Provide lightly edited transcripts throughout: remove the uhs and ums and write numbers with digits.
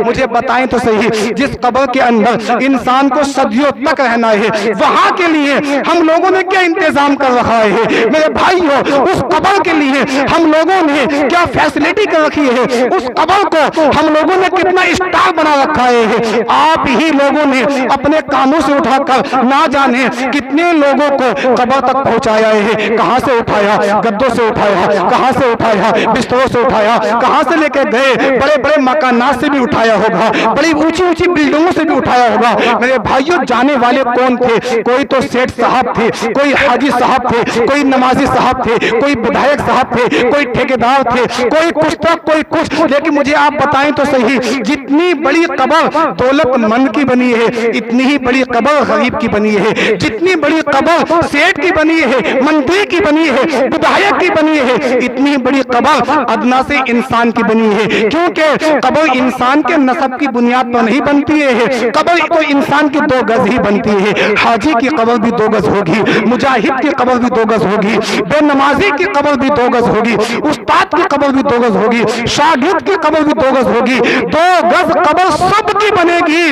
مجھے بتائیں تو صحیح، جس قبر کے اندر انسان کو صدیوں تک رہنا ہے، وہاں کے لیے ہم لوگوں نے کیا انتظام کر رکھا ہے میرے بھائیو؟ اس قبر کے لیے ہم لوگوں نے کیا فیسلٹی کر رکھی ہے؟ اس قبر کو ہم لوگوں نے کتنا اسٹار بنا رکھا ہے؟ آپ ہی لوگوں نے اپنے کانوں سے اٹھا کر نہ جانے کتنے لوگوں کو قبر تک پہنچایا ہے۔ کہاں سے اٹھایا؟ گدوں سے اٹھایا، کہاں سے اٹھایا؟ بستروں سے اٹھایا، کہاں سے لے کے گئے؟ بڑے بڑے مکانات سے بھی اٹھایا ہوگا، بڑی اونچی اونچی بلڈنگوں سے بھی اٹھایا ہوگا۔ میرے بھائیوں، جانے والے کون تھے؟ کوئی تو سیٹ صاحب تھے، کوئی حاجی صاحب تھے، کوئی نمازی صاحب تھے، کوئی بدھائک صاحب تھے، کوئی ٹھیکیدار تھے، کوئی کچھ تھا، کوئی کچھ۔ لیکن مجھے آپ بتائیں تو صحیح، جتنی بڑی قبر دولت مند کی بنی ہے، اتنی ہی بڑی قبر غریب کی بنی ہے۔ جتنی بڑی قبر سیٹ کی بنی ہے، مندی کی بنی ہے، بدھائک کی بنی ہے، اتنی ہی بڑی قبر ادنا سے انسان کی بنی ہے۔ کیونکہ قبر انسان کے نسب کی بنیاد پر نہیں بنتی ہے، قبر تو انسان کی 2 گز ہی بنتی ہے۔ حاجی کی قبر بھی 2 گز ہوگی، مجاہد کی قبر بھی 2 گز ہوگی، بے نمازی کی قبر بھی 2 گز ہوگی، استاد کی قبر بھی 2 گز ہوگی، شاگرد کی قبر بھی 2 گز ہوگی۔ 2 گز قبر سب کی بنے گی۔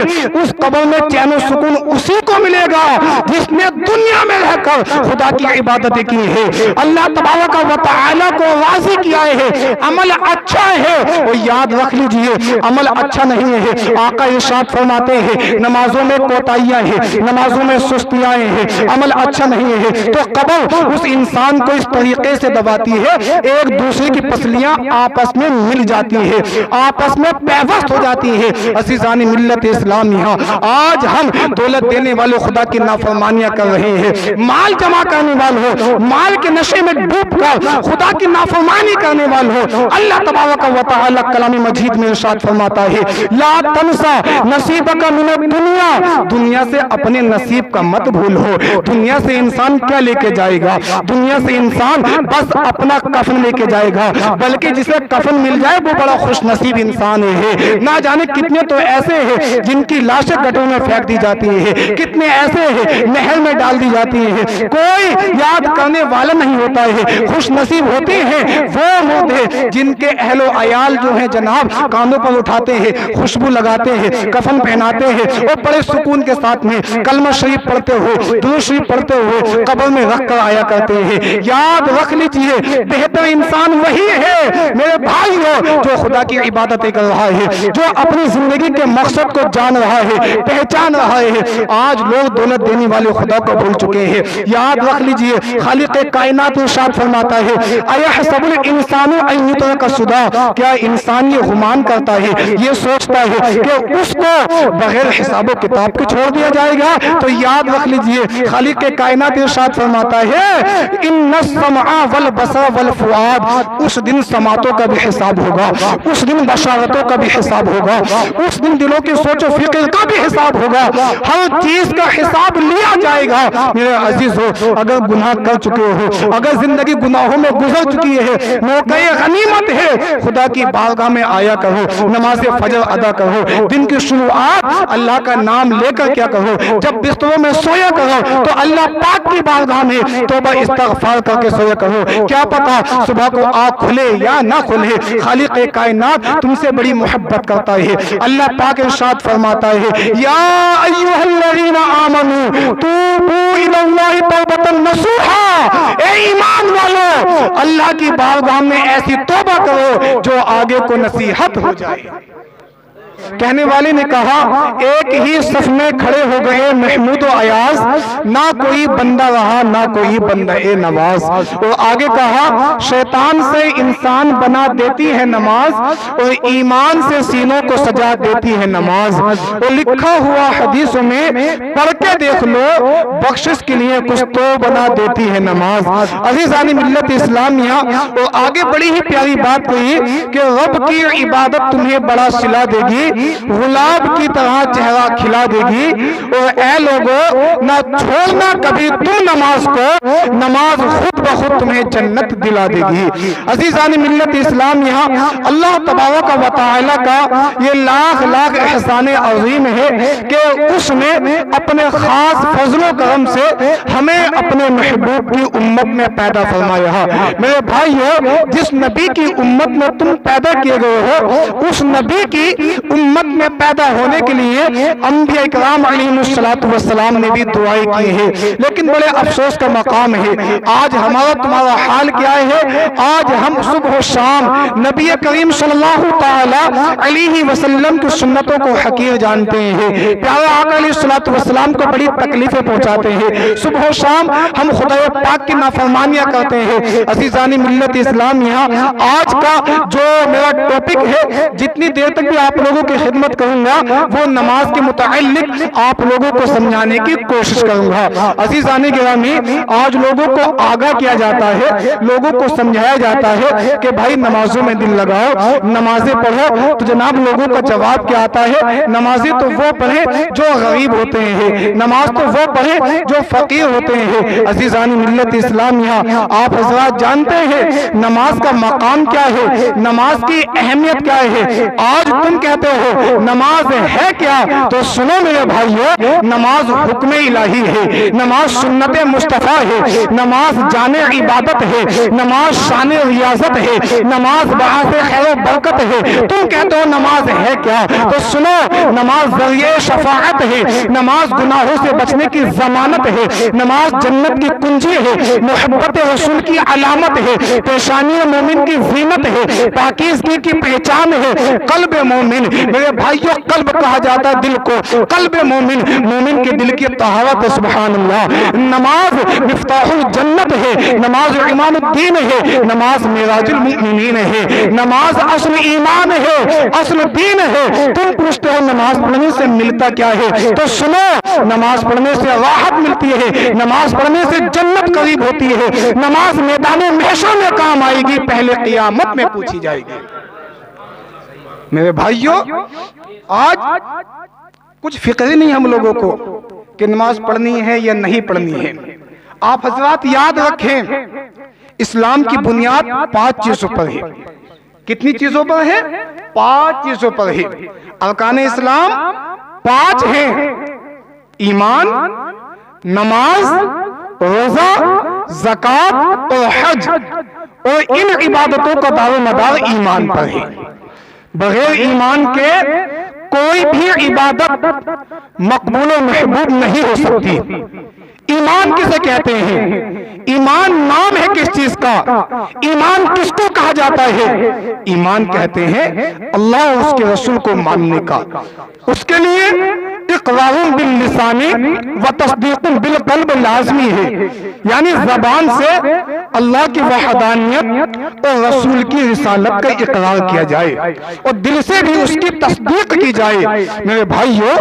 اس قبر میں چین و سکون اسی کو ملے گا جس نے دنیا میں رہ کر خدا کی عبادتیں کی ہے، اللہ تبارک و تعالی کو راضی کیا ہے۔ عمل اچھا ہے، اور یاد رکھ لیجئے عمل اچھا نہیں ہے۔ آقا ارشاد فرماتے ہیں نمازوں میں کوتاہیاں ہیں، نمازوں میں سستیاں ہیں، عمل اچھا نہیں ہے۔ تو قبر اس انسان کو اس طریقے سے دباتی ہے، ایک دوسرے کی پسلیاں آپس میں مل جاتی ہے، آپس میں پیوست ہو جاتی ہے۔ عزیزان ملت اسلامیہ، آج ہم دولت دینے والے خدا کی نافرمانیاں کر رہے ہیں، مال جمع کرنے والوں، مال کے نشے میں ڈوب کر خدا کی نافرمانی کرنے والوں، اللہ تبارک و تعالی کلام مجید میں ارشاد فرماتا ہے لا تنسا نصیبک من الدنیا، دنیا سے اپنے نصیب کا مت بھولو۔ دنیا سے انسان کیا لے کے جائے گا؟ دنیا سے انسان بس اپنا کفن لے کے جائے گا، بلکہ جسے کفن مل جائے وہ بڑا خوش نصیب انسان ہے۔ نہ جانے کتنے تو ایسے ہیں جن کی لاشیں گٹروں میں پھینک دی جاتی ہیں، کتنے ایسے ہیں نہر میں ڈال دی جاتی ہیں، کوئی یاد کرنے والا نہیں ہوتا ہے۔ خوش نصیب ہوتے ہیں وہ لوگ ہیں جن کے اہل و عیال جو ہیں جناب کاندھوں پر اٹھاتے ہیں، خوشبو لگاتے ہیں، کفن پہناتے ہیں، اور بڑے سکون کے ساتھ میں کلمہ شریف پڑھتے ہوئے، درود شریف پڑھتے ہوئے قبر میں رکھ کر آیا کرتے ہیں۔ یاد رکھ لیجئے بہتر انسان وہی ہے میرے بھائیو جو خدا کی عبادتیں کر رہا ہے، جو اپنی زندگی کے مقصد کو جان رہا ہے، پہچان رہا ہے۔ آج لوگ دولت دینے والے خدا کو بھول چکے ہیں۔ یاد رکھ لیجئے خالق کائنات ارشاد فرماتا ہے ایحسب الانسان ان یترک سدی، کیا انسان یہ گمان کرتا ہے، یہ سوچتا ہے کہ اس کو بغیر حساب و کتاب کے چھوڑ دیا جائے گا؟ تو یاد رکھ لیجئے خالق کائنات ارشاد فرماتا ہے ان السمع والبصر والفؤاد، اس دن سماعتوں کا بھی حساب ہوگا، اس دن بشارتوں کا بھی حساب ہوگا، اس دن دلوں کی سوچ و فکر کا بھی حساب ہوگا، ہر چیز کا حساب لیا جائے گا۔ میرے عزیزو، اگر گناہ کر چکے ہو، اگر زندگی گناہوں میں گزر چکی ہے، موقع غنیمت ہے خدا کی بارگاہ میں آیا کرو، نماز فجر ادا کرو، دن کی شروعات اللہ کا نام لے کر کیا کرو، جب بستروں میں سویا کرو تو اللہ پاک کی بارگاہ میں توبہ استغفار کر کے سویا کرو۔ کیا پتا صبح کو آنکھ کھلے یا نہ کھلے، خالق کائنات تم سے بڑی محبت کرتا ہے۔ اللہ پاک ارشاد فرماتا ہے یا ایھا الذین آمنوا توبوا الی اللہ توبۃ نصوحا، اے ایمان والو اللہ کی بارگاہ میں ایسی توبہ کرو جو آگے کو نصیحت ہو جائے۔ کہنے والے نے کہا ایک ہی صف میں کھڑے ہو گئے محمود و ایاز، نہ کوئی بندہ رہا نہ کوئی بندہ نواز۔ اور آگے کہا شیطان سے انسان بنا دیتی ہے نماز، اور ایمان سے سینوں کو سجا دیتی ہے نماز۔ اور لکھا ہوا حدیثوں میں پڑھ کے دیکھ لو بخشش کے لیے کچھ تو بنا دیتی ہے نماز۔ عزیزان ملت اسلامیہ، اور آگے بڑی ہی پیاری بات کہی کہ رب کی عبادت تمہیں بڑا صلہ دے گی، گلاب کی طرح چہرہ کھلا دے گی، اور اے لوگو نہ چھوڑنا کبھی تم نماز کو، نماز خود بخود تمہیں جنت دلا دے گی۔ عزیزان ملت اسلامیہ، اللہ تبارک و تعالی کا یہ لاکھ لاکھ احسان عظیم ہے کہ اس نے اپنے خاص فضل و کرم سے ہمیں اپنے محبوب کی امت میں پیدا فرمایا۔ میرے بھائیو، جس نبی کی امت میں تم پیدا کیے گئے ہو اس نبی کی امت میں پیدا ہونے کے لیے انبیاء کرام علیہم نے بھی دعائیں کی ہیں، لیکن بڑے افسوس کا مقام ہے آج ہمارا تمہارا حال کیا ہے؟ آج ہم صبح و شام نبی کریم صلی اللہ تعالی علیہ وسلم کی سنتوں کو حقیر جانتے ہیں، پیارے آقا علیہ السلام کو بڑی تکلیفیں پہنچاتے ہیں، صبح و شام ہم خدا پاک کی نافرمانیاں کرتے ہیں۔ عزیزان ملت اسلامیہ، آج کا جو میرا ٹاپک ہے، جتنی دیر تک بھی آپ لوگوں کی خدمت کروں گا وہ نماز کے متعلق آپ لوگوں کو سمجھانے کی کوشش کروں گا۔ عزیزان گرامی، آج لوگوں کو آگاہ کیا جاتا ہے، لوگوں کو سمجھایا جاتا ہے کہ بھائی نمازوں میں دل لگاؤ، نمازیں پڑھو، تو جناب لوگوں کا جواب کیا آتا ہے؟ نمازیں تو وہ پڑھیں جو غریب ہوتے ہیں، نماز تو وہ پڑھیں جو فقیر ہوتے ہیں۔ عزیزان ملت اسلامیہ، آپ حضرات جانتے ہیں نماز کا مقام کیا ہے، نماز کی اہمیت کیا ہے؟ آج تم کہتے ہو نماز ہے کیا؟ تو سنو میرے بھائیو، نماز حکم الہی ہے، نماز سنت مصطفیٰ ہے، نماز جان عبادت ہے، نماز شان ریاضت ہے، نماز باعث خیر و برکت ہے۔ تم کہتے ہو نماز ہے کیا؟ تو سنو، نماز ذریعہ شفاعت ہے، نماز گناہوں سے بچنے کی ضمانت ہے، نماز جنت کی کنجی ہے، محبت رسول کی علامت ہے، پیشانی مومن کی زینت ہے، پاکیزگی کی پہچان ہے۔ قلب مومن، میرے بھائیوں قلب کہا جاتا ہے دل کو، قلب مومن، مومن کے دل کی طہارت ہے، سبحان اللہ۔ نماز مفتاح الجنت ہے، نماز امام الدین ہے، نماز معراج المؤمنین ہے، نماز اصل ایمان ہے، اصل دین ہے۔ تم پوچھتے ہو نماز پڑھنے سے ملتا کیا ہے؟ تو سنو، نماز پڑھنے سے راحت ملتی ہے، نماز پڑھنے سے جنت قریب ہوتی ہے، نماز میدان محشر میں کام آئے گی، پہلے قیامت میں پوچھی جائے گی۔ میرے بھائیوں، آج کچھ فکر ہی نہیں ہم لوگوں کو کہ نماز پڑھنی ہے یا نہیں پڑھنی ہے۔ آپ حضرات یاد رکھیں، اسلام کی بنیاد 5 چیزوں پر ہے۔ کتنی چیزوں پر ہے؟ 5 چیزوں پر ہے۔ ارکان اسلام 5 ہیں: ایمان، نماز، روزہ، زکوٰۃ اور حج، اور ان عبادتوں کا دار و مدار ایمان پر ہے۔ بغیر ایمان کے کوئی بھی عبادت مقبول و محبوب نہیں ہو سکتی۔ ایمان کسے کہتے ہیں؟ ایمان نام ہے کس چیز کا؟ ایمان کس کو کہا جاتا ہے؟ ایمان کہتے ہیں اللہ اور اس کے رسول کو ماننے کا۔ اس کے لیے اقرار باللسان و تصدیق بالقلب لازمی ہے، یعنی زبان سے اللہ کی وحدانیت اور رسول کی رسالت کا اقرار کیا جائے اور دل سے بھی اس کی تصدیق کی جائے۔ میرے بھائیو،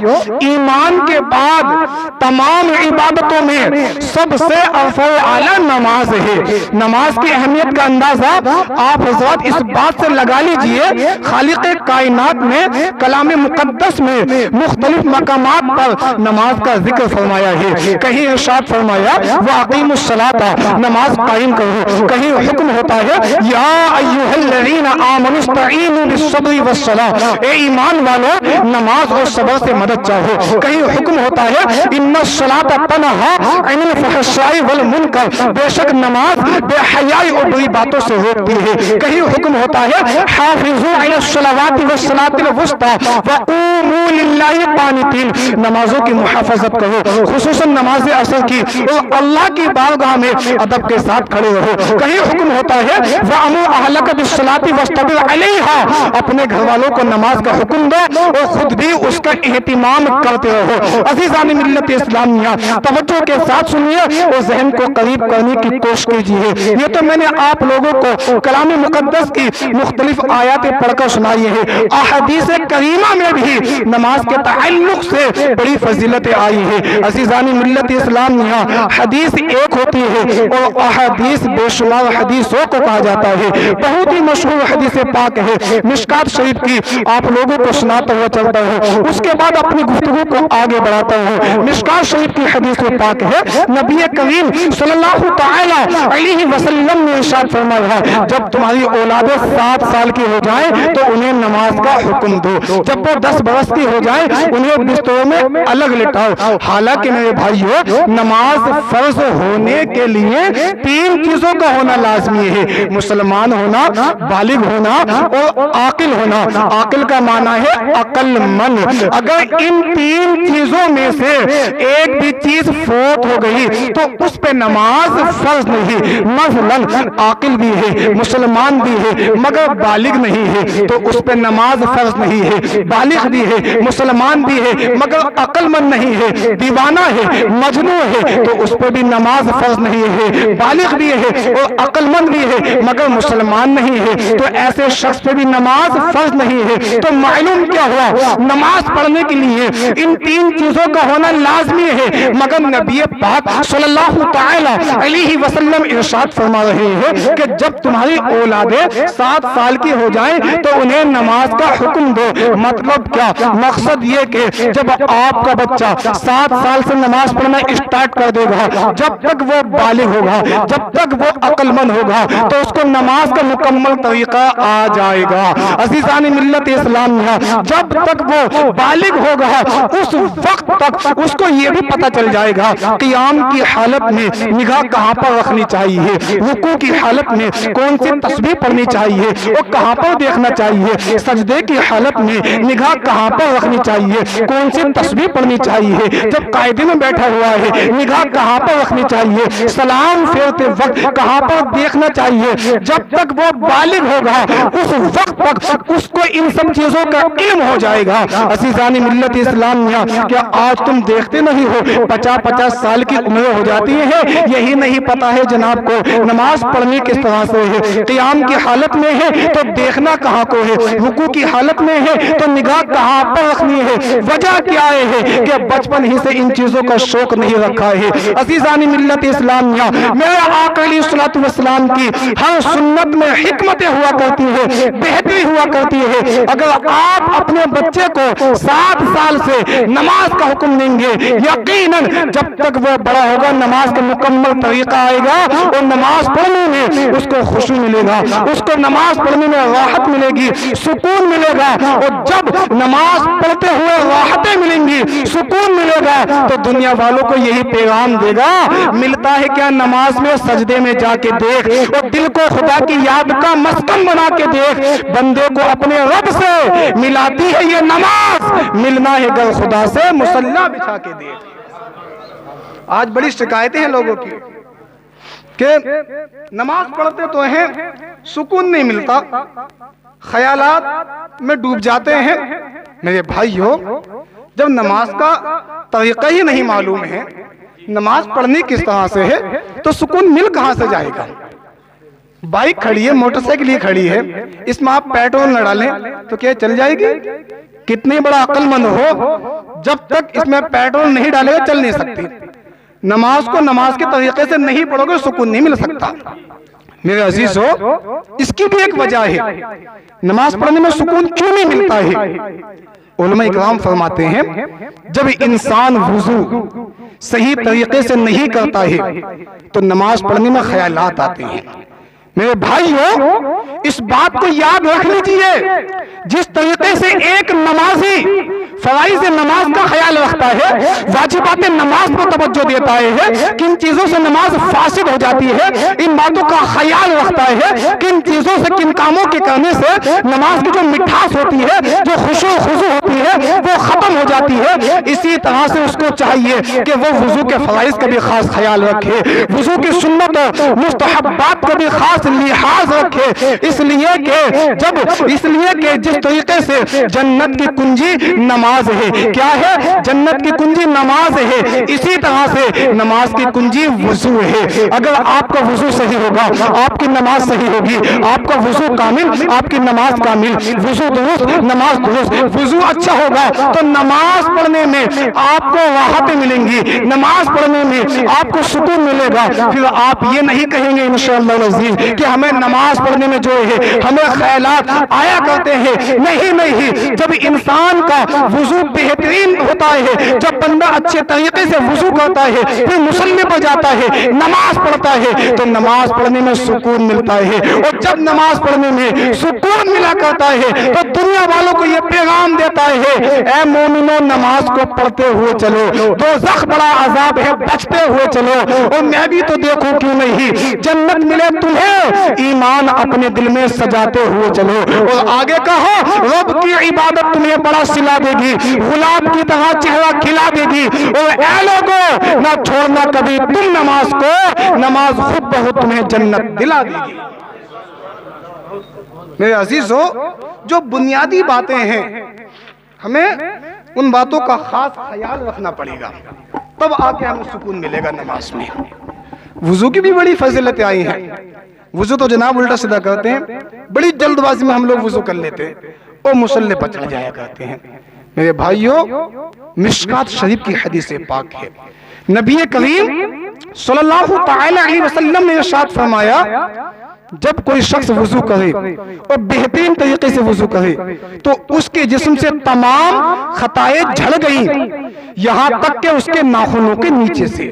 ایمان کے بعد تمام عبادتوں میں سب سے ارفع اعلیٰ نماز ہے۔ نماز کی اہمیت کا اندازہ آپ حضرات اس بات سے لگا لیجئے، خالق کائنات نے کلام مقدس میں مختلف مقامات پر نماز کا ذکر فرمایا ہے۔ کہیں ارشاد فرمایا وَأَقِیمُوا الصَّلَاةَ، نماز قائم کرو۔ کہیں حکم ہوتا ہے یا ایھا الذین آمنوا استعینوا بالصبر والصلاۃ، اے ایمان والو نماز اور صبر سے مدد چاہو۔ کہیں حکم ہوتا ہے ان الصلاۃ تنہی عن الفحشاء والمنکر، بے شک نماز بے حیائی اور بری باتوں سے روکتی ہے۔ کہیں حکم ہوتا ہے حافظوا علی الصلوات والصلاۃ الوسطی وقوموا للہ قانتین، نمازوں کی محافظت کرو، خصوصاً نماز عصر کی، اور اللہ کی بارگاہ میں ادب کے ساتھ کھڑے رہو۔ کہیں حکم ہوتا ہے وَأْمُرْ أَهْلَكَ بِالصَّلَاةِ وَاصْطَبِرْ عَلَيْهَا، اپنے گھر والوں کو نماز کا حکم دو اور خود بھی اس کا اہتمام کرتے رہو۔ عزیزان ملت اسلامیہ، توجہ کے ساتھ سنیے اور ذہن کو قریب کرنے کی کوشش کیجیے۔ یہ تو میں نے آپ لوگوں کو کلام مقدس کی مختلف آیاتیں پڑھ کر سنائی ہیں، احادیث کریمہ میں بھی نماز کے تعلق سے بڑی فضیلتیں آئی ہیں۔ عزیزان ملت اسلامیہ، حدیث ایک ہوتی ہے اور احادیث بے شمار حدیثوں کو کہا جاتا ہے۔ بہت ہی مشہور حدیث پاک ہے مشکات شریف کی، آپ لوگوں کو سناتا ہوا چلتا ہوں، اس کے بعد اپنی گفتگو کو آگے بڑھاتا ہوں۔ مشکات شریف کی حدیث پاک وقت ہے، نبی کریم صلی اللہ تعالی علیہ وسلم نے ارشاد فرمایا ہے جب تمہاری اولادیں 7 سال کی ہو جائیں تو انہیں نماز کا حکم دو، جب وہ 10 برس کی ہو جائیں انہیں بستروں میں الگ لٹاؤ۔ حالانکہ میرے بھائیو نماز فرض ہونے کے لیے 3 چیزوں کا ہونا لازمی ہے، مسلمان ہونا، بالغ ہونا اور عاقل ہونا۔ عاقل کا معنی ہے عقل مند۔ اگر ان 3 چیزوں میں سے ایک بھی چیز فوت ہو گئی تو اس پہ نماز فرض نہیں۔ مثلاً عاقل بھی ہے، مسلمان بھی ہے مگر بالغ نہیں ہے تو اس پہ نماز فرض نہیں ہے۔ بالغ بھی ہے، مسلمان بھی ہے مگر عقل مند نہیں ہے، دیوانہ ہے، مجنون ہے تو اس پہ بھی نماز فرض نہیں ہے۔ بالغ بھی ہے اور عقل مند بھی ہے مگر مسلمان نہیں ہے تو ایسے شخص پہ بھی نماز فرض نہیں ہے۔ تو معلوم کیا ہوا، نماز پڑھنے کے لیے ان 3 چیزوں کا ہونا لازمی ہے، مگر نبی پاک صلی اللہ تعالی علیہ وسلم ارشاد فرما رہے ہیں کہ جب تمہاری اولادیں 7 سال کی ہو جائیں تو انہیں نماز کا حکم دو۔ مطلب کیا؟ مقصد یہ کہ جب آپ کا بچہ 7 سال سے نماز پڑھنا اسٹارٹ کر دے گا، جب تک وہ بالغ ہوگا، جب تک وہ عقل مند ہوگا تو اس کو نماز کا مکمل طریقہ آ جائے گا۔ عزیزان ملت اسلامیہ، جب تک وہ بالغ ہوگا اس وقت تک اس کو یہ بھی پتہ چل جائے گا قیام کی حالت میں نگاہ کہاں پر رکھنی چاہیے، رکوع کی حالت میں کون سی تسبیح پڑھنی چاہیے اور کہاں پر دیکھنا چاہیے، سجدے کی حالت میں نگاہ کہاں پر رکھنی چاہیے، کون سی تسبیح پڑھنی چاہیے، جب قاعدے میں بیٹھا ہوا ہے نگاہ کہاں پر رکھنی چاہیے، سلام پھیرتے وقت کہاں پر دیکھنا چاہیے۔ جب تک وہ بالغ ہوگا اس وقت تک اس کو ان سب چیزوں کا علم ہو جائے گا۔ عزیزان ملت اسلامیہ، کیا آج تم دیکھتے نہیں ہو 50-50 سال کی عمر ہو جاتی ہے، یہی نہیں پتا ہے جناب کو نماز پڑھنی کس طرح سے ہے، قیام کی حالت میں ہے تو دیکھنا کہاں کو ہے، رکوع کی حالت میں ہے تو نگاہ کہاں پر رکھنی ہے۔ وجہ کیا ہے کہ بچپن ہی سے ان چیزوں کا شوق نہیں رکھا ہے۔ عزیزان ملت اسلامیہ، میرے آقا علیہ الصلوۃ والسلام کی ہر سنت میں حکمتیں ہوا کرتی ہے، بہتری ہوا کرتی ہے۔ اگر آپ اپنے بچے کو 7 سال سے نماز کا حکم دیں گے، یقیناً جب تک وہ بڑا ہوگا نماز کا مکمل طریقہ آئے گا اور نماز پڑھنے میں اس کو خوشی ملے گا، اس کو نماز پڑھنے میں راحت ملے گی، سکون ملے گا۔ اور جب نماز پڑھتے ہوئے راحتیں ملیں گی، سکون ملے گا تو دنیا والوں کو یہی پیغام دے گا، ملتا ہے کیا نماز میں سجدے میں جا کے دیکھ اور دل کو خدا کی یاد کا مسکن بنا کے دیکھ، بندے کو اپنے رب سے ملاتی ہے یہ نماز، ملنا ہے گر خدا سے مصلی بچھا کے دیکھ۔ آج بڑی شکایتیں ہیں لوگوں کی کہ نماز پڑھتے تو ہیں سکون نہیں ملتا، خیالات میں ڈوب جاتے ہیں۔ میرے بھائیو، جب نماز کا طریقہ ہی نہیں معلوم ہے، نماز پڑھنی کس طرح سے ہے تو سکون مل کہاں سے جائے گا؟ بائک کھڑی ہے، موٹر سائیکل ہی کھڑی ہے، اس میں آپ پیٹرول نہ ڈالیں تو کیا چل جائے گی؟ کتنی بڑا عقل مند ہو، جب تک اس میں پیٹرول نہیں ڈالے گا چل نہیں سکتی۔ نماز کو نماز کے طریقے سے نہیں پڑھو گے سکون نہیں مل سکتا۔ میرے عزیز ہو، اس کی بھی ایک وجہ ہے، نماز پڑھنے میں سکون کیوں نہیں ملتا ہے؟ علماء اکرام فرماتے ہیں جب انسان وضو صحیح طریقے سے نہیں کرتا ہے تو نماز پڑھنے میں خیالات آتے ہیں۔ میرے بھائیو، اس بات کو یاد رکھ لیجئے، جس طریقے سے ایک نمازی فرائض نماز کا خیال رکھتا ہے، واجبات نماز پر توجہ دیتا ہے، کن چیزوں سے نماز فاسد ہو جاتی ہے ان باتوں کا خیال رکھتا ہے، کن چیزوں سے کن کاموں کے کرنے سے نماز کی جو مٹھاس ہوتی ہے، جو خشوع و خضوع ہوتی ہے وہ ختم ہو جاتی ہے، اسی طرح سے اس کو چاہیے کہ وہ وضو کے فرائض کا بھی خاص خیال رکھے، وضو کی سنت و مستحبات کا بھی خاص لحاظ رکھے، اس لیے کہ جس طریقے سے جنت کی کنجی نماز ہے، کیا ہے؟ جنت کی کنجی نماز ہے، اسی طرح سے نماز کی کنجی وضو ہے۔ اگر آپ کا وضو صحیح ہوگا آپ کی نماز صحیح ہوگی، آپ کا وضو کامل آپ کی نماز کامل، وضو درست نماز درست، وضو اچھا ہوگا تو نماز نماز پڑھنے میں آپ کو راحتیں ملیں گی، نماز پڑھنے میں آپ کو سکون ملے گا، پھر آپ یہ نہیں کہیں گے انشاءاللہ العزیز کہ ہمیں نماز پڑھنے میں جو ہے ہمیں خیالات آیا کرتے ہیں۔ نہیں، جب انسان کا وضو بہترین ہوتا ہے، جب بندہ اچھے طریقے سے وضو کرتا ہے، پھر مصلی پر جاتا ہے، نماز پڑھتا ہے، تو نماز پڑھنے میں سکون ملتا ہے، اور جب نماز پڑھنے میں سکون ملا کرتا ہے تو دنیا والوں کو یہ پیغام دیتا ہے، اے مومنو نماز کو پڑھتے ہوئے چلو، دوزخ بڑا عذاب ہے بچتے ہوئے چلو، اور میں بھی تو دیکھوں کیوں نہیں جنت ملے تمہیں، ایمان اپنے دل میں سجاتے ہوئے چلو۔ اور آگے کہو رب کی عبادت تمہیں بڑا سلا دے گی، گلاب کی طرح چہرہ کھلا دے گی، اور اے لوگو نہ چھوڑنا کبھی تم نماز کو، نماز خود بخود تمہیں جنت دلا دے گی۔ میرے عزیزو، جو بنیادی باتیں ہیں ہمیں ان باتوں کا خاص خیال رکھنا پڑے گا، تب آ کے ہمیں سکون ملے گا نماز میں۔ وضو کی بھی بڑی فضیلتیں آئی ہیں۔ وضو تو جناب الٹا سیدھا کرتے ہیں، بڑی جلد بازی میں ہم لوگ وضو کر لیتے ہیں اور مصلی پر چڑھ جایا کرتے ہیں۔ میرے بھائیوں، مشکات شریف کی حدیث پاک ہے، نبی کریم صلی اللہ تعالی علیہ وسلم نے ارشاد فرمایا، جب کوئی شخص وضو کرے اور بہترین طریقے سے وضو کرے تو اس کے جسم سے تمام خطائیں جھڑ گئیں، یہاں تک کہ اس کے ناخنوں کے نیچے سے۔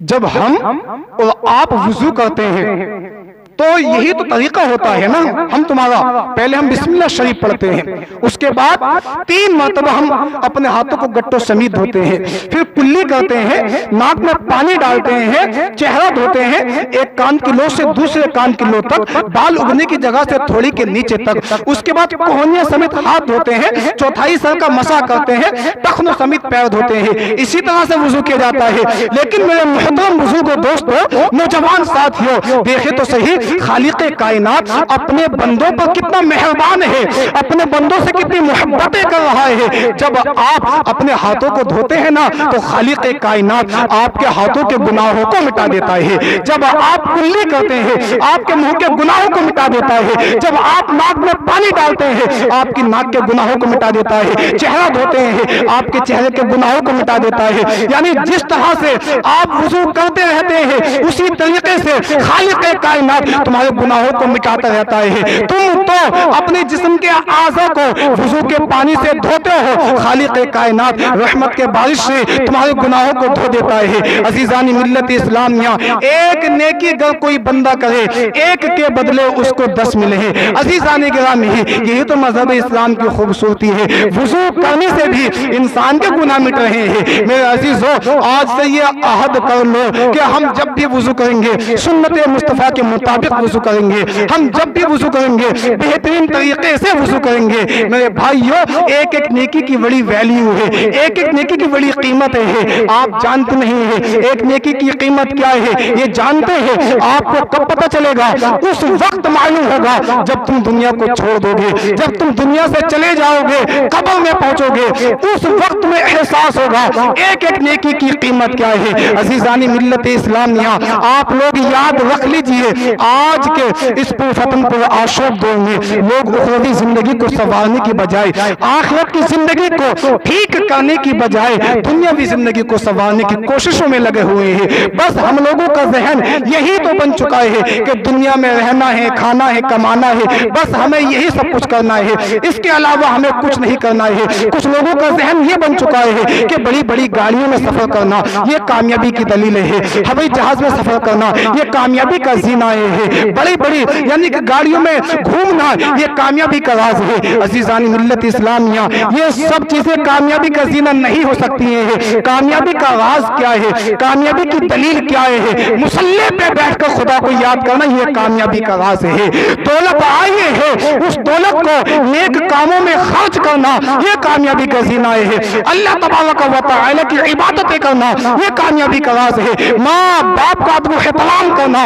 جب ہم اور آپ وضو کرتے ہیں تو یہی تو طریقہ ہوتا ہے نا، ہم تمہارا پہلے ہم بسم اللہ شریف پڑھتے ہیں، اس کے بعد 3 مرتبہ ہم اپنے ہاتھوں کو گٹوں سمیت دھوتے ہیں، پھر کلی کرتے ہیں، ناک میں پانی ڈالتے ہیں، چہرہ دھوتے ہیں، ایک کان کی لو سے دوسرے کان کی لو تک، بال اگنے کی جگہ سے تھوڑی کے نیچے تک، اس کے بعد کوہنیاں سمیت ہاتھ دھوتے ہیں، چوتھائی سر کا مسح کرتے ہیں، ٹخنوں سمیت پیر دھوتے ہیں، اسی طرح سے وضو کیا جاتا ہے۔ لیکن میرے محترم بزرگوں، دوستوں، نوجوان ساتھیوں، دیکھیں تو صحیح، خالق کائنات اپنے بندوں پر کتنا مہربان ہے، اپنے بندوں سے کتنی محبتیں کر رہا ہے۔ جب آپ اپنے ہاتھوں کو دھوتے ہیں نا تو خالق کائنات آپ کے ہاتھوں کے گناہوں کو مٹا دیتا ہے، جب آپ کلی کرتے ہیں آپ کے منہ کے گناہوں کو مٹا دیتا ہے، جب آپ ناک میں پانی ڈالتے ہیں آپ کی ناک کے گناہوں کو مٹا دیتا ہے، چہرہ دھوتے ہیں آپ کے چہرے کے گناہوں کو مٹا دیتا ہے۔ یعنی جس طرح سے آپ وضو کرتے رہتے ہیں اسی طریقے سے خالق کائنات تمہارے گناہوں کو مٹاتا رہتا ہے۔ تم تو اپنے جسم کے اعضاء کو وضو کے پانی سے دھوتے ہو، خالق کائنات رحمت کے بارش سے تمہارے گناہوں کو دھو دیتا ہے۔ عزیزان ملت اسلامیہ، ایک نیکی اگر کوئی بندہ کرے ایک کے بدلے اس کو 10 ملے ہیں۔ عزیزان گرامی، یہی تو مذہب اسلام کی خوبصورتی ہے، وضو کرنے سے بھی انسان کے گناہ مٹ رہے ہیں۔ میرے عزیزو، آج سے یہ عہد کر لو کہ ہم جب بھی وضو کریں گے سنت مصطفیٰ کے مطابق وضو کریں گے، ہم جب بھی وضو کریں گے بہترین طریقے سے وضو کریں گے۔ میرے بھائیوں، ایک ایک نیکی کی بڑی ویلیو ہے، ایک ایک نیکی کی بڑی قیمت ہے۔ آپ جانتے نہیں ہیں ایک نیکی کی قیمت کیا ہے، یہ جانتے ہیں آپ کو کب پتہ چلے گا؟ اس وقت معلوم ہوگا جب تم دنیا کو چھوڑ دو گے، جب تم دنیا سے چلے جاؤ گے، قبر میں پہنچو گے، اس وقت میں احساس ہوگا ایک ایک نیکی کی قیمت کیا ہے۔ عزیزانی ملت اسلامیہ، آپ لوگ یاد رکھ لیجئے، آج کے اس پرفتن پر آشوب دور میں لوگ اخروی زندگی کو سنوارنے کی بجائے، آخرت کی زندگی کو ٹھیک کرنے کی بجائے دنیاوی زندگی کو سنوارنے کی کوششوں میں لگے ہوئے ہیں۔ بس ہم لوگوں کا ذہن یہی تو بن چکا ہے کہ دنیا میں رہنا ہے، کھانا ہے، کمانا ہے، بس ہمیں یہی سب کچھ کرنا ہے، اس کے علاوہ ہمیں کچھ نہیں کرنا ہے۔ کچھ لوگوں کا ذہن یہ بن چکا ہے کہ بڑی بڑی گاڑیوں میں سفر کرنا یہ کامیابی کی دلیل ہے، ہوائی جہاز میں سفر کرنا یہ کامیابی کا زینہ ہے، بڑی بڑی یعنی کہ گاڑیوں میں گھومنا یہ کامیابی کا راز ہے۔ عزیزان ملت اسلامیہ، یہ سب چیزیں کامیابی کا زینہ نہیں ہو سکتی ہیں۔ کامیابی کا راز کیا ہے، کامیابی کی دلیل کیا ہے؟ مصلی پہ بیٹھ کر خدا کو یاد کرنا یہ کامیابی کا راز ہے۔ دولت آئی ہے، اس دولت کو نیک کاموں میں خرچ کرنا یہ کامیابی کا زینہ ہے۔ اللہ تبارک و تعالی کی عبادتیں کرنا یہ کامیابی کا راز ہے۔ ماں باپ کا ادب و احترام کرنا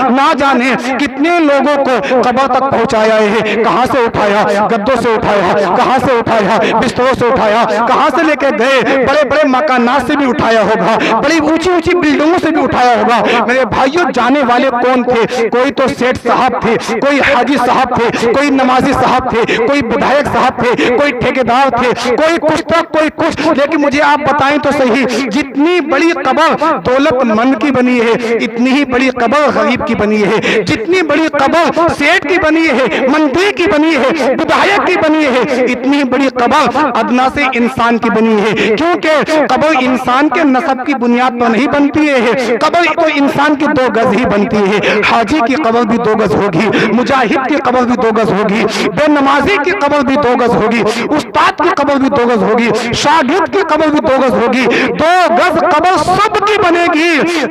نہ جانے کتنے لوگوں کو قبر تک پہنچایا ہے، کہاں سے اٹھایا، گدوں سے اٹھایا، کہاں سے اٹھایا، بستروں سے اٹھایا، کہاں سے لے کے گئے، بڑے بڑے مکانات سے بھی اٹھایا ہوگا، بڑی اونچی اونچی بلڈنگوں سے بھی اٹھایا ہوگا۔ میرے بھائیوں، جانے والے کون تھے؟ کوئی تو سیٹ صاحب تھے، کوئی حاجی صاحب تھے، کوئی نمازی صاحب تھے، کوئی بدھائک صاحب تھے، کوئی ٹھیکیدار تھے، کوئی کچھ تھا، کوئی کچھ۔ لیکن مجھے آپ بتائیں تو صحیح، جتنی بڑی قبر دولت مند کی بنی ہے، اتنی ہی بڑی قبر غریب کی بنی ہے۔ جتنی بڑی قبر سیٹ کی بنی ہے، مندی کی بنی ہے، بدھائک کی بنی ہے، اتنی ہی بڑی قبر ادنا سے انسان کی بنی ہے۔ کیونکہ قبر انسان کے نسب کی بنیاد پر نہیں بنتی ہے، قبر تو انسان کی 2 گز ہی بنتی ہے۔ حاجی کی قبر بھی 2 گز ہوگی، مجاہد کی قبر بھی 2 گز ہوگی، بے نمازی کی قبر بھی 2 گز ہوگی، استاد کی قبر بھی 2 گز ہوگی، شاگرد کی قبر بھی 2 گز ہوگی۔ 2 گز قبر سب کی بنے گی۔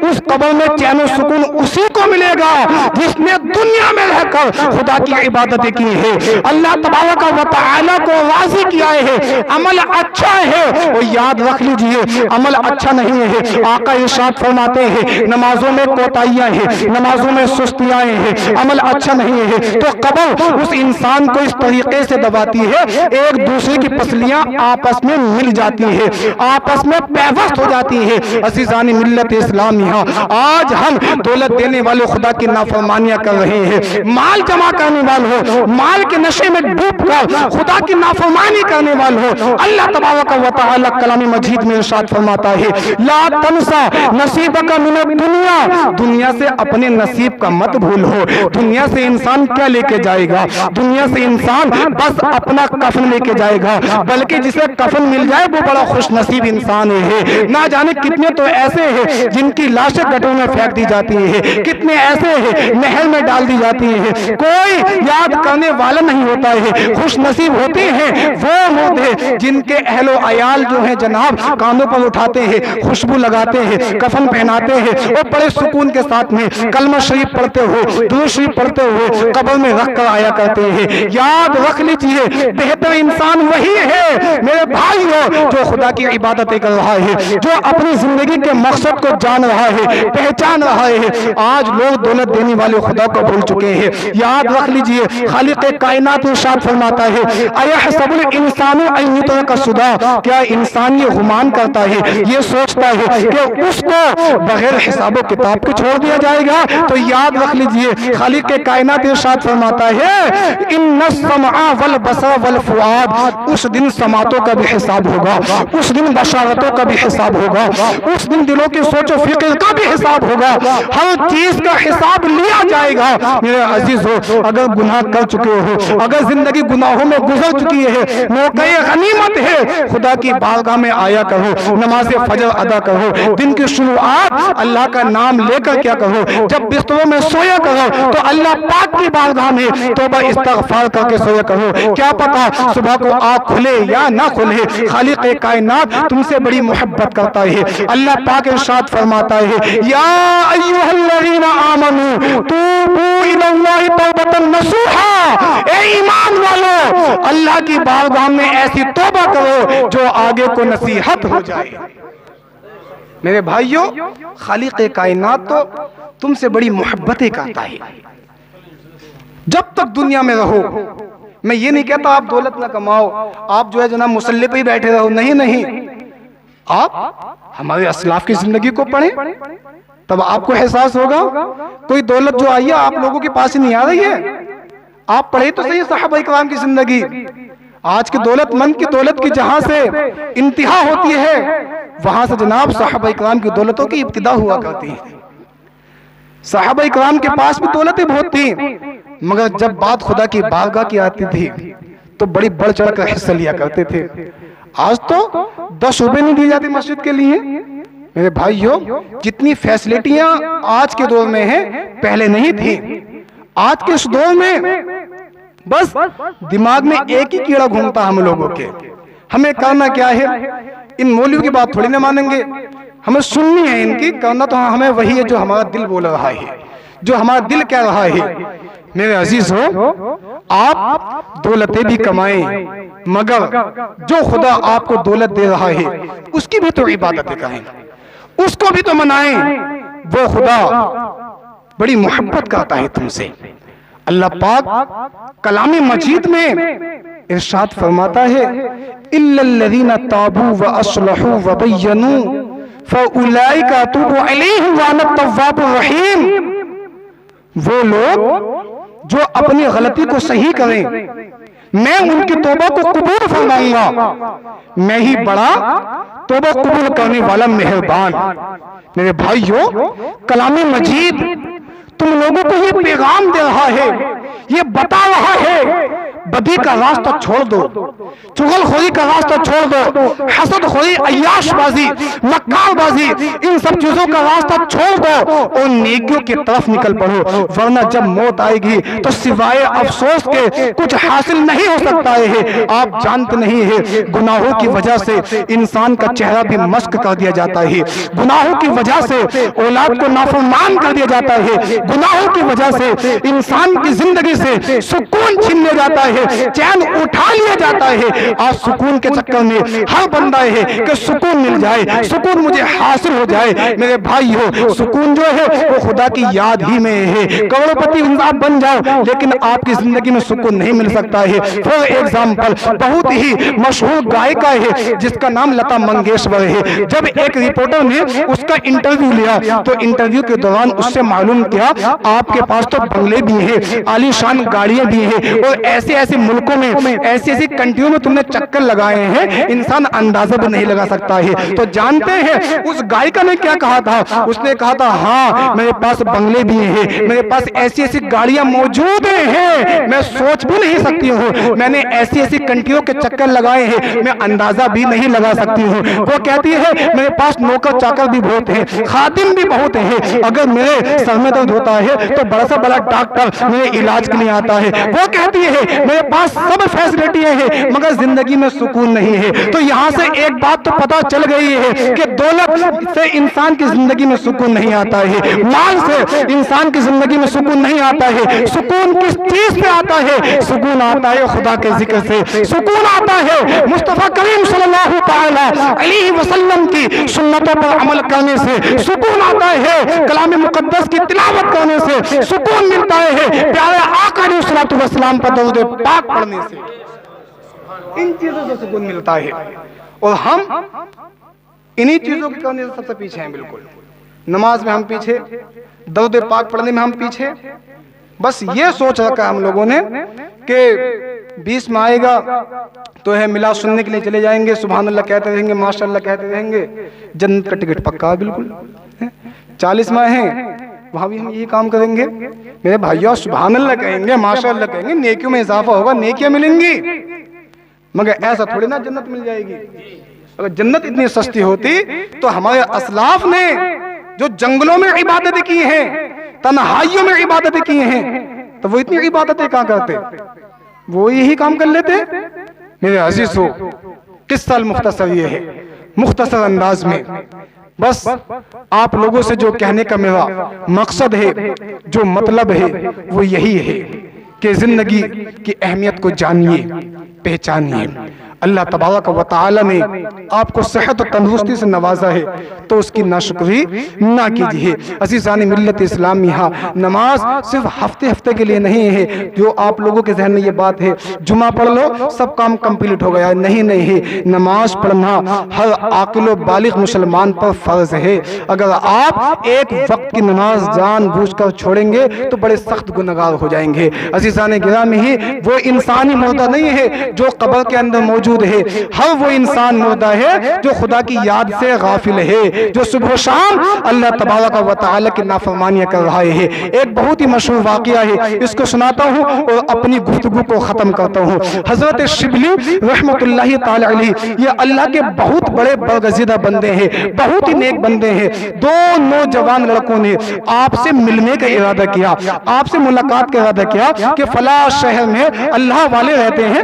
اس قبر میں چین و سکون اسی کو ملے گا جس نے دنیا میں رہ کر خدا کی عبادتیں کی ہے، اللہ تبارک و تعالی کو راضی کیا ہے، عمل اچھا ہے۔ اور یاد رکھ لیجئے، عمل اچھا نہیں ہے، آقا ارشاد فرماتے ہیں نمازوں میں کوتاہیاں ہیں، نمازوں میں سستیاں ہیں، عمل اچھا نہیں ہے۔ تو قبر اس انسان کو اس طریقے سے دباتی ہے، ایک دوسرے کی پسلیاں آپس میں مل جاتی ہیں، آپس میں پیوست ہو جاتی ہیں۔ عزیزان ملت اسلامیہ، آج ہم دولت دینے والے خدا کی نافرمانیاں کر رہے ہیں، مال جمع کرنے والوں، مال کے نشے میں ڈوب کر خدا کی نافرمانی کرنے والوں، اللہ تبارک و تعالی کلام مجید میں ارشاد فرماتا ہے لا تنسا نصیبک من الدنیا، دنیا سے اپنے نصیب کا مت بھولو۔ دنیا سے انسان کیا لے کے جائے گا؟ دنیا سے انسان بس اپنا کفن لے کے جائے گا، بلکہ جسے کفن مل جائے وہ بڑا خوش نصیب انسان ہے۔ نہ جانے کتنے تو ایسے ہیں جن کی لاشیں گٹروں میں پھینک دی جاتی ہیں، کتنے ایسے ہیں نہر میں ڈال دی جاتی ہیں، کوئی یاد کرنے والا نہیں ہوتا ہے۔ خوش نصیب ہوتے ہیں وہ لوگ ہیں جن کے اہل و عیال جو ہیں جناب کانوں پر اٹھاتے ہیں، خوشبو لگاتے ہیں، کفن پہناتے ہیں اور بڑے سکون کے ساتھ میں کلمہ شریف پڑھتے ہوئے، درود شریف پڑھتے ہوئے قبر میں رکھ کر آیا کرتے ہیں۔ یاد رکھ لیجئے بہتر انسان وہی ہے میرے بھائیو جو خدا کی عبادتیں کر رہا ہے، جو اپنی زندگی کے مقصد کو جان رہا ہے، پہچان رہا ہے۔ آج لوگ دولت دینے والے خدا کو بھول چکے ہیں۔ یاد رکھ لیجئے خالق کائنات ارشاد فرماتا ہے ایحسب الانسان ان یترک سدی، کیا انسان یہ گمان کرتا ہے، یہ سوچتا ہے کہ اس کو بغیر حساب و کتاب کے چھوڑ دیا جائے گا؟ تو یاد رکھ لیجئے خالق کائنات ارشاد فرماتا ہے ان السمع والبصر والفؤاد، اس دن سماعتوں کا بھی حساب ہوگا، اس دن بشارتوں کا بھی حساب ہوگا، اس دن دلوں کی سوچ و فکر کا بھی حساب ہوگا، ہر چیز کا حساب لیا جائے گا۔ میرے عزیز ہو، اگر گناہ کر چکے ہو، اگر زندگی گناہوں میں گزر چکی ہے، موقع غنیمت ہے خدا کی بارگاہ میں آیا کرو، نماز فجر ادا کرو، دن کی شروعات اللہ کا نام لے کر کیا کرو، جب بستروں میں سویا کرو تو اللہ پاک کی بارگاہ میں توبہ استغفار کر کے سویا کرو۔ کیا پتا صبح کو آنکھ کھلے یا نہ کھلے، خالق کائنات تم سے بڑی محبت کرتا ہے۔ اللہ پاک ارشاد فرماتا ہے یا ایھا الذین آمنوا توبوا الی اللہ توبۃ نصوحا، اے ایمان والو اللہ کی بارگاہ میں ایسی توبہ کرو جو آگے کو نصیحت ہو جائے۔ میرے بھائیوں، خالق کائنات تو تم سے بڑی محبتیں کرتا ہے۔ جب تک دنیا میں رہو، میں یہ نہیں کہتا آپ دولت نہ کماؤ، آپ جو ہے جناب مسلح پہ ہی بیٹھے رہو، نہیں نہیں، آپ ہمارے اسلاف کی زندگی کو پڑھیں تب آپ کو احساس ہوگا کوئی دولت جو آئی ہے آپ لوگوں کے پاس ہی نہیں آ رہی ہے۔ آپ پڑھیں تو صحیح صحابہ اکرام کی زندگی، آج کے دولت مند کی دولت کی جہاں سے انتہا ہوتی ہے وہاں سے جناب صحابہ اکرام کی دولتوں کی ابتدا ہوا کرتی ہے۔ صحابہ اکرام کے پاس بھی دولتیں بہت تھیں، مگر جب بات خدا کی بارگاہ کی آتی تھی تو بڑی بڑھ چڑھ کر حصہ لیا کرتے تھے۔ آج تو 10 روپے نہیں دی جاتی مسجد کے لیے۔ میرے بھائیوں، جتنی فیسلٹیاں آج کے دور میں ہیں پہلے نہیں تھی۔ آج کے اس دور میں بس دماغ میں ایک ہی کیڑا گھومتا ہم لوگوں کے، ہمیں کرنا کیا ہے؟ ان مولویوں کی بات تھوڑی نہ مانیں گے، ہمیں سننی ہے ان کی، کرنا تو ہمیں وہی ہے جو ہمارا دل بول رہا ہے، جو ہمارا دل کہہ رہا ہے۔ میرے عزیز ہو، آپ دولتیں بھی کمائیں مگر جو خدا آپ کو دولت دے رہا ہے اس کی بھی تو عبادتیں کریں، اس کو بھی تو منائیں۔ وہ خدا بڑی محبت کرتا ہے تم سے۔ اللہ پاک کلام مجید میں ارشاد فرماتا ہے اِلَّا الَّذِينَ تَابُوا وَأَصْلَحُوا وَبَيَّنُوا فَأُولَئِكَ أَتُوبُ عَلَيْهِمْ وَأَنَا التَّوَّابُ الرَّحِيمُ، وہ لوگ جو اپنی غلطی کو صحیح کریں میں ان کی توبہ کو قبول فرماؤں گا، میں ہی بڑا توبہ قبول کرنے والا مہربان۔ میرے بھائیو، کلام مجید تم لوگوں کو یہ پیغام دے رہا ہے، یہ بتا رہا ہے بدی کا راستہ چھوڑ دو، چغل خوری کا راستہ چھوڑ دو، حسد خوری، عیاش بازی، مکار بازی، ان سب چیزوں کا راستہ چھوڑ دو اور نیکیوں کی طرف نکل پڑو، ورنہ جب موت آئے گی تو سوائے افسوس کے کچھ حاصل نہیں ہو سکتا ہے۔ آپ جانتے نہیں ہیں گناہوں کی وجہ سے انسان کا چہرہ بھی مسک کر دیا جاتا ہے، گناہوں کی وجہ سے اولاد کو نافرمان کر دیا جاتا ہے، گناہوں کی وجہ سے انسان کی زندگی سے سکون چھین لیا جاتا ہے، چین اٹھا لیا جاتا ہے۔ آج سکون کے چکر میں ہر بندہ ہے کہ سکون مل جائے، سکون مجھے حاصل ہو جائے۔ میرے بھائی ہو، سکون جو ہے وہ خدا کی یاد ہی میں ہے۔ کروڑپتی آپ بن جاؤ لیکن آپ کی زندگی میں سکون نہیں مل سکتا ہے۔ فور ایگزامپل، بہت ہی مشہور گائکہ ہے جس کا نام لتا منگیشکر ہے، جب ایک رپورٹر نے اس کا انٹرویو لیا تو انٹرویو کے دوران اس سے معلوم کیا آپ کے پاس تو بنگلے بھی ہیں، عالی شان گاڑیاں بھی ہیں، اور ایسے ایسے ملکوں میں، ایسی ایسی کنٹریوں میں تم نے چکر لگائے ہیں انسان اندازہ بھی نہیں لگا سکتا ہے۔ تو جانتے ہیں اس گائکہ نے کیا کہا تھا؟ اس نے کہا تھا ہاں میرے پاس بنگلے بھی ہیں، میرے پاس ایسی ایسی گاڑیاں موجود ہیں میں سوچ بھی نہیں سکتی ہوں، میں نے ایسی ایسی کنٹریوں کے چکر لگائے ہیں میں اندازہ بھی نہیں لگا سکتی ہوں۔ وہ کہتی ہے میرے پاس نوکر چاکر بھی بہت ہیں، خادم بھی بہت ہیں، اگر میرے سر میں درد ہوتا ہے تو بڑا سا بڑا ڈاکٹر میرے علاج کے لیے آتا ہے۔ وہ کہتی ہے میرے پاس سب فیسلٹیاں ہیں مگر زندگی میں سکون نہیں ہے۔ تو یہاں سے ایک بات تو پتا چل گئی ہے کہ دولت سے انسان کی زندگی میں سکون نہیں آتا ہے، مال سے انسان کی زندگی میں سکون نہیں آتا ہے۔ سکون کس چیز سے آتا ہے؟ سکون آتا ہے خدا کے ذکر سے، سکون آتا ہے مصطفیٰ کریم صلی اللہ تعالی علیہ وسلم کی سنتوں پر عمل کرنے سے، سکون آتا ہے کلام مقدس کی تلاوت کرنے سے، سکون ملتا ہے پیارے آقا علیہ الصلوۃ والسلام پر درود پاک پڑھنے سے، ان چیزوں سے سکون ملتا ہے۔ اور ہم انہی چیزوں کے کرنے سے سب سے پیچھے ہیں، بالکل نماز میں ہم پیچھے، درود پاک پڑھنے میں ہم پیچھے، بس یہ سوچ رکھا ہم لوگوں نے کہ 20 میں آئے گا تو ہے میلاد سننے کے لیے چلے جائیں گے، سبحان اللہ کہتے رہیں گے، ماشاءاللہ کہتے رہیں گے، جنت کا ٹکٹ پکا بالکل۔ 40 ماہ ہیں وہاں بھی ہم یہی کام کریں گے، میرے بھائیو سبحان اللہ کہیں گے، ماشاءاللہ کہیں گے، نیکیوں میں اضافہ ہوگا، نیکیاں ملیں گی، مگر ایسا تھوڑی نہ جنت مل جائے گی۔ اگر جنت اتنی سستی ہوتی تو ہمارے اسلاف نے جو جنگلوں میں عبادتیں کی ہیں، تنہائیوں میں عبادتیں کی ہیں، تو وہ اتنی عبادتیں کہاں کرتے؟ وہ یہی کام کر لیتے۔ میرے عزیز ہو، قصہ المختصر یہ ہے، مختصر انداز میں بس آپ لوگوں سے جو کہنے کا میرا مقصد ہے، جو مطلب ہے، وہ یہی ہے کہ زندگی کی اہمیت کو جانیے، پہچانیے۔ اللہ تبارک و تعالی نے آپ کو صحت و تندرستی سے نوازا ہے تو اس کی ناشکری نہ کیجیے۔ عزیزان ملت اسلامیہ، نماز صرف ہفتے کے لیے نہیں ہے جو آپ لوگوں کے ذہن میں یہ بات ہے جمعہ پڑھ لو سب کام کمپلیٹ ہو گیا، نہیں ہے، نماز پڑھنا ہر عاقل و بالغ مسلمان پر فرض ہے۔ اگر آپ ایک وقت کی نماز جان بوجھ کر چھوڑیں گے تو بڑے سخت گنہگار ہو جائیں گے۔ عزیزان گرامی، وہ انسانی مردہ نہیں ہے جو قبر کے اندر موجود ہے، ہر وہ انسان مردہ ہے جو خدا کی یاد سے غافل ہے، جو صبح و شام اللہ تبارک و تعالی کی نافرمانیاں کر رہا ہے۔ ایک بہت ہی مشہور واقعہ ہے، اس کو سناتا ہوں اور اپنی گفتگو کو ختم کرتا ہوں۔ حضرت شبلی رحمت اللہ تعالی علیہ، یہ اللہ کے بہت بڑے برگزیدہ بندے ہیں، بہت ہی نیک بندے ہیں۔ دو نوجوان لڑکوں نے آپ سے ملنے کا ارادہ کیا، آپ سے ملاقات کا ارادہ کیا کہ فلاں شہر میں اللہ والے رہتے ہیں،